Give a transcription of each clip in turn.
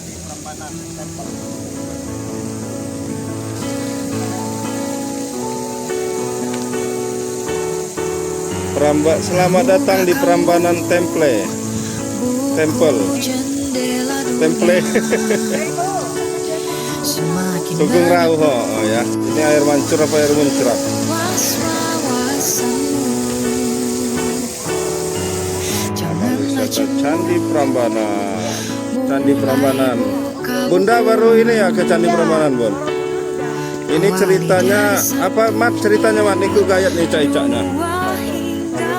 Candi Prambanan Temple. Selamat datang di Prambanan Temple. Sugeng Rauh, oh ya. Ini air mancur apa air muncrat? Wisata Candi Prambanan. Candi Prambanan. Bunda baru ini ya ke Candi Prambanan, Bun. Ini ceritanya apa, Mat? Ceritanya Mat niku gayat nih cai-caknya.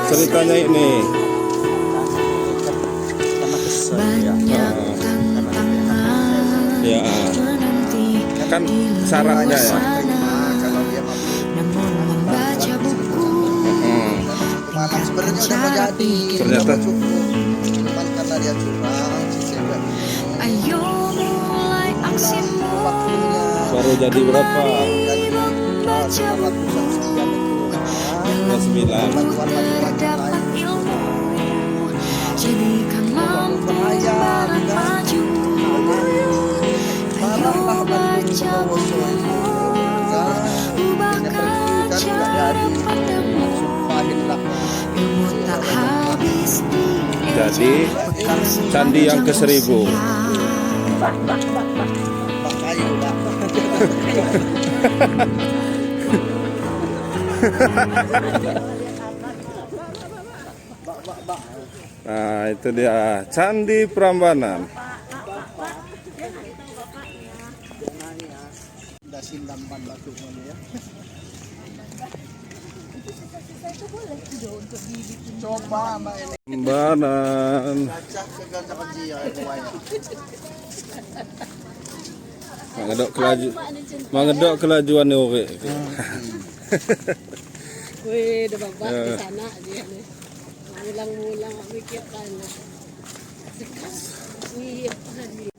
Ceritanya ini. Ya. Kan syaratnya ya. Ternyata karena dia curang, ayo mulai aksimu. Baru jadi berapa? Membaca buku 9. dapat ilmu, jadikan lampu barang maju. Ayo baca buku, ubah kaca padamu. Ilmu tak habis Jadi candi yang ke-1000. Nah, itu dia Candi Prambanan. Coba Mbak ini. Prambanan. Mangedok kelajuan nih oke. Wih, udah babak di sana dia nih. Mulang-mulang mikirkan. Iya, tadi.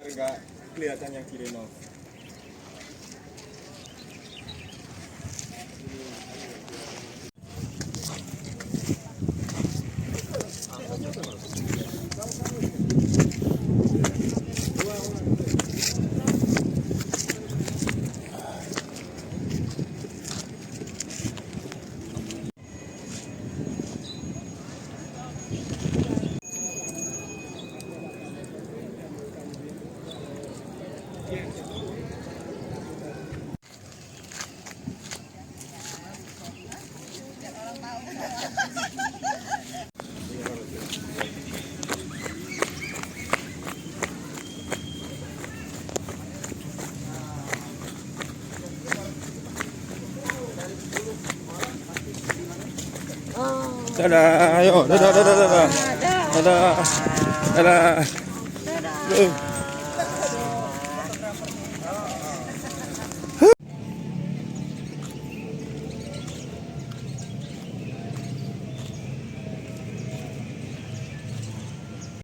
Enggak kelihatan yang kiri no. Dadah, ayo, dadah.